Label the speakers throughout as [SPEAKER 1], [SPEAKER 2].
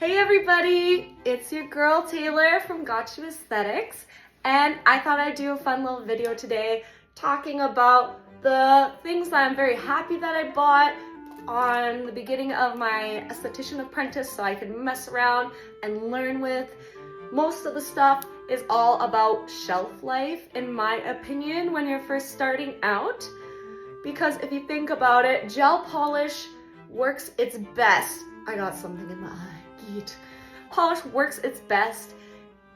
[SPEAKER 1] Hey everybody, it's your girl Taylor from Got You Aesthetics, and I thought I'd do a fun little video today talking about the things that I'm very happy that I bought on the beginning of my esthetician apprentice so I can mess around and learn with. Most of the stuff is all about shelf life, in my opinion, when you're first starting out, because if you think about it, gel polish works its best. I got something in my eye. Polish works its best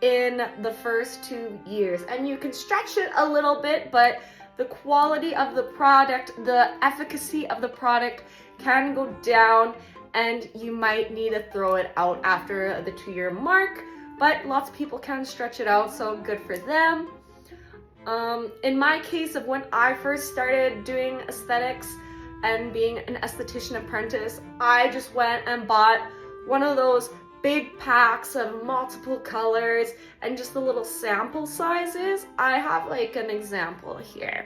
[SPEAKER 1] in the first 2 years, and you can stretch it a little bit, but the quality of the product, the efficacy of the product can go down, and you might need to throw it out after the 2-year mark, but lots of people can stretch it out, so good for them. In my case of when I first started doing aesthetics and being an esthetician apprentice, I just went and bought one of those big packs of multiple colors and just the little sample sizes. I have like an example here.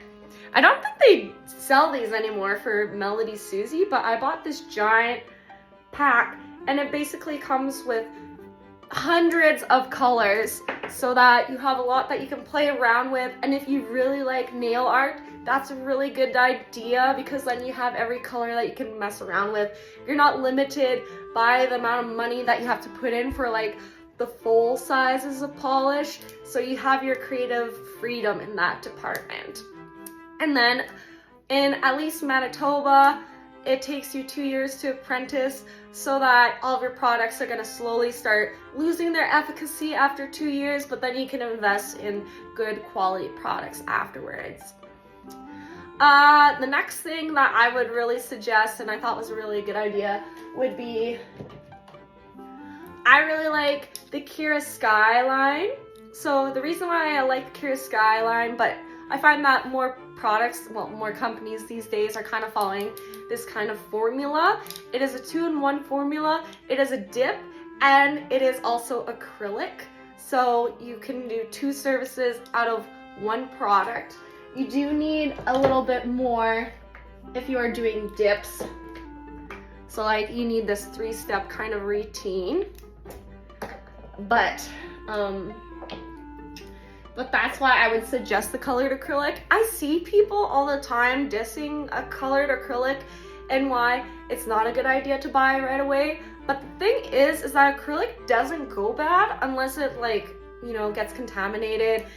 [SPEAKER 1] I don't think they sell these anymore for Melody Susie, but I bought this giant pack and it basically comes with hundreds of colors so that you have a lot that you can play around with. And if you really like nail art, that's a really good idea because then you have every color that you can mess around with. You're not limited by the amount of money that you have to put in for like the full sizes of polish, so you have your creative freedom in that department. And then in at least Manitoba, it takes you 2 years to apprentice, so that all of your products are going to slowly start losing their efficacy after 2 years, but then you can invest in good quality products afterwards. The next thing that I would really suggest, and I thought was a really good idea, would be, I really like the Kira Skyline. So the reason why I like the Kira Skyline, but I find that more companies these days are kind of following this kind of formula. It is a 2-in-1 formula. It is a dip, and it is also acrylic. So you can do 2 services out of 1 product. You do need a little bit more if you are doing dips. So like you need this 3-step kind of routine. But that's why I would suggest the colored acrylic. I see people all the time dissing a colored acrylic and why it's not a good idea to buy right away. But the thing is that acrylic doesn't go bad unless it gets contaminated,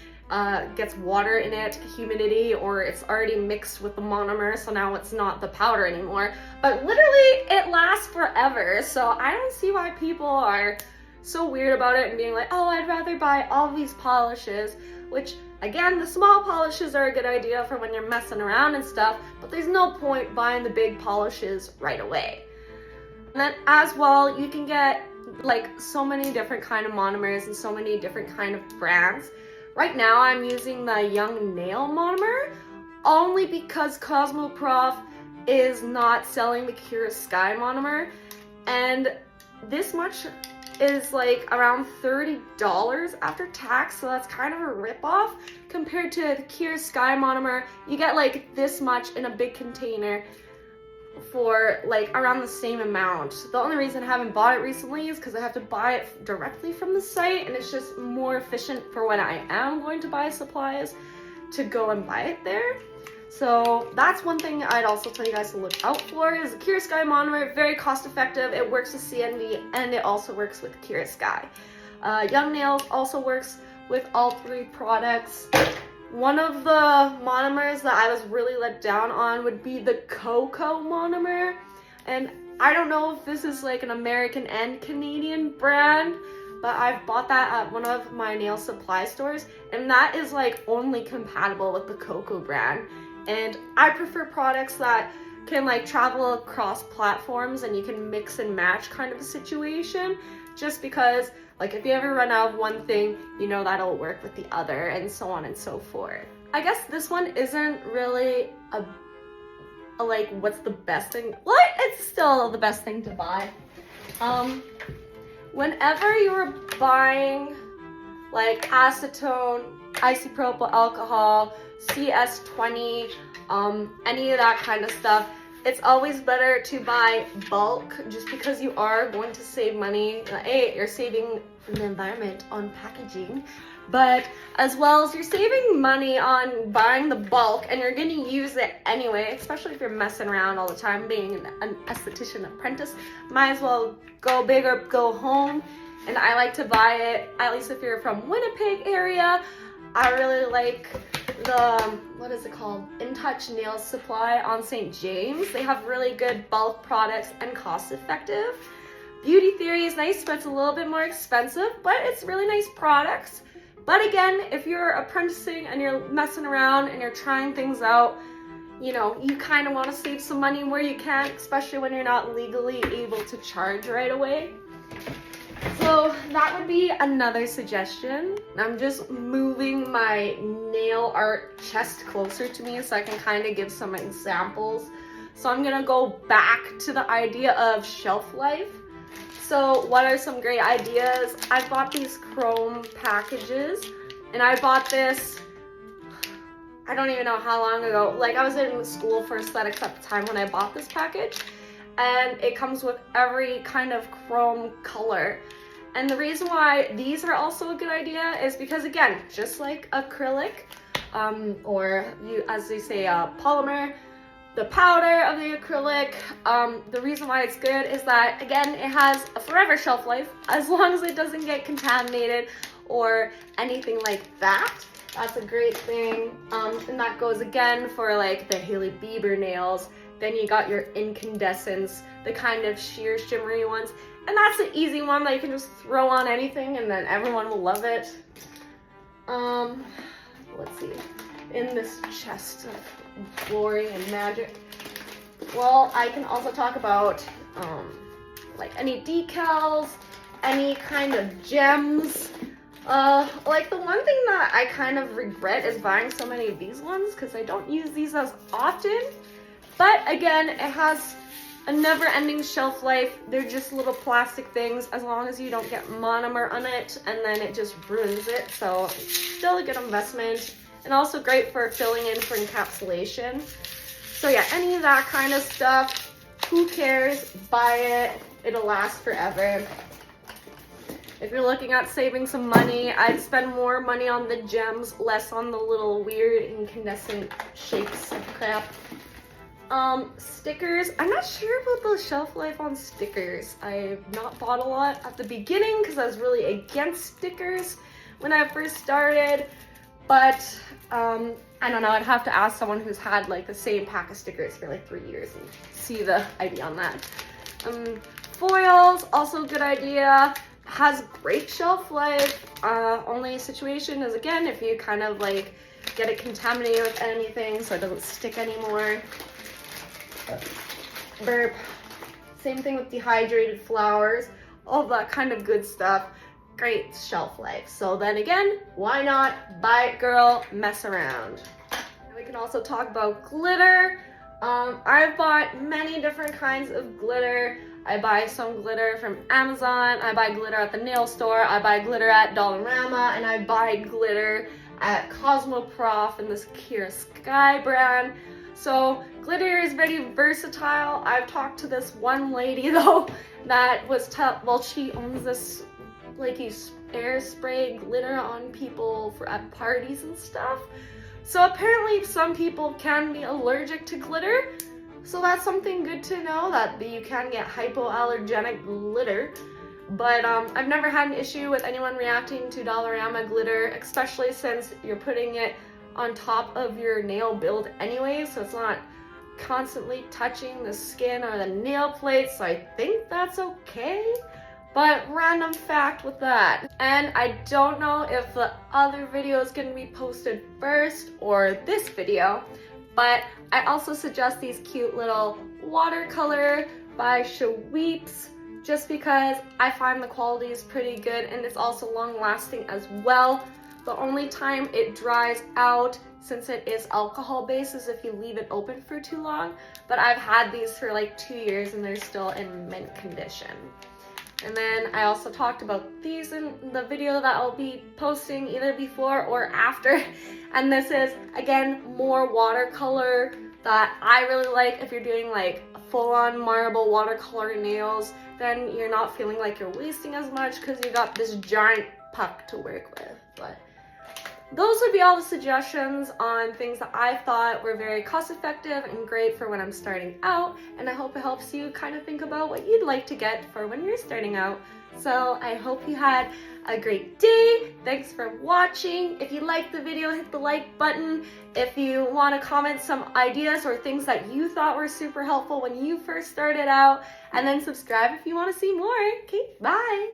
[SPEAKER 1] gets water in it, humidity, or it's already mixed with the monomer, so now it's not the powder anymore. But literally it lasts forever, so I don't see why people are so weird about it and being like, oh, I'd rather buy all these polishes, which again, the small polishes are a good idea for when you're messing around and stuff, but there's no point buying the big polishes right away. And then as well, you can get like so many different kind of monomers and so many different kind of brands. Right now I'm using the Young Nail monomer only because Cosmoprof is not selling the Kira Sky monomer, and this much is like around $30 after tax, so that's kind of a ripoff compared to the Kira Sky monomer. You get like this much in a big container for like around the same amount. The only reason I haven't bought it recently is because I have to buy it directly from the site, and it's just more efficient for when I am going to buy supplies to go and buy it there. So that's one thing I'd also tell you guys to look out for is the Kira Sky monomer. Very cost effective. It works with CNV and it also works with Kira Sky. Young Nails also works with all 3 products. One of the monomers that I was really let down on would be the Cocoa monomer. And I don't know if this is like an American and Canadian brand, but I've bought that at one of my nail supply stores, and that is like only compatible with the Cocoa brand. And I prefer products that can like travel across platforms and you can mix and match kind of a situation, just because like if you ever run out of one thing, you know that'll work with the other, and so on and so forth. I guess this one isn't really a like what's the best thing. What? It's still the best thing to buy. Whenever you're buying like acetone, isopropyl alcohol, CS20, any of that kind of stuff, it's always better to buy bulk just because you are going to save money. A, you're saving the environment on packaging, but as well as you're saving money on buying the bulk and you're going to use it anyway, especially if you're messing around all the time being an esthetician apprentice. Might as well go big or go home. And I like to buy it, at least if you're from Winnipeg area. I really like the, what is it called? In Touch Nail Supply on St. James. They have really good bulk products and cost effective. Beauty Theory is nice, but it's a little bit more expensive, but it's really nice products. But again, if you're apprenticing and you're messing around and you're trying things out, you know, you kind of want to save some money where you can, especially when you're not legally able to charge right away. So that would be another suggestion. I'm just moving my nail art chest closer to me so I can kind of give some examples. So I'm gonna go back to the idea of shelf life. So what are some great ideas? I bought these chrome packages, and I bought this, I don't even know how long ago. Like, I was in school for aesthetics at the time when I bought this package, and it comes with every kind of chrome color. And the reason why these are also a good idea is because, again, just like acrylic, or as they say, polymer, the powder of the acrylic, the reason why it's good is that, again, it has a forever shelf life as long as it doesn't get contaminated or anything like that. That's a great thing. And that goes again for like the Hailey Bieber nails. Then you got your incandescents, the kind of sheer shimmery ones. And that's an easy one that you can just throw on anything and then everyone will love it. Let's see, in this chest of glory and magic. Well, I can also talk about like any decals, any kind of gems. Like the one thing that I kind of regret is buying so many of these ones because I don't use these as often. But again, it has a never-ending shelf life. They're just little plastic things as long as you don't get monomer on it and then it just ruins it. So still a good investment and also great for filling in for encapsulation. So yeah, any of that kind of stuff, who cares? Buy it. It'll last forever. If you're looking at saving some money, I'd spend more money on the gems, less on the little weird incandescent shapes of crap. Stickers. I'm not sure about the shelf life on stickers. I've not bought a lot at the beginning because I was really against stickers when I first started. But I don't know, I'd have to ask someone who's had like the same pack of stickers for like 3 years and see the idea on that. Foils, also a good idea. Has great shelf life. Only situation is, again, if you kind of like get it contaminated with anything so it doesn't stick anymore. Burp. Same thing with dehydrated flowers, all that kind of good stuff. Great shelf life. So then again, why not buy it, girl, mess around. And we can also talk about glitter. I've bought many different kinds of glitter. I buy some glitter from Amazon, I buy glitter at the nail store, I buy glitter at Dollarama, and I buy glitter at Cosmoprof and this Kira Sky brand. So glitter is very versatile. I've talked to this one lady though that was, well, she owns this like you air spray glitter on people for at parties and stuff. So apparently some people can be allergic to glitter. So that's something good to know, that you can get hypoallergenic glitter. But I've never had an issue with anyone reacting to Dollarama glitter, especially since you're putting it on top of your nail build anyway, so it's not constantly touching the skin or the nail plate, so I think that's okay. But random fact with that. And I don't know if the other video is going to be posted first or this video, but I also suggest these cute little watercolor by Shaweeps just because I find the quality is pretty good and it's also long lasting as well. The only time it dries out, since it is alcohol based, is if you leave it open for too long. But I've had these for like 2 years and they're still in mint condition. And then I also talked about these in the video that I'll be posting either before or after. And this is, again, more watercolor that I really like. If you're doing like full-on marble watercolor nails, then you're not feeling like you're wasting as much because you got this giant puck to work with. But those would be all the suggestions on things that I thought were very cost-effective and great for when I'm starting out, and I hope it helps you kind of think about what you'd like to get for when you're starting out. So I hope you had a great day. Thanks for watching. If you liked the video, hit the like button. If you want to comment some ideas or things that you thought were super helpful when you first started out, and then subscribe if you want to see more. Okay, bye.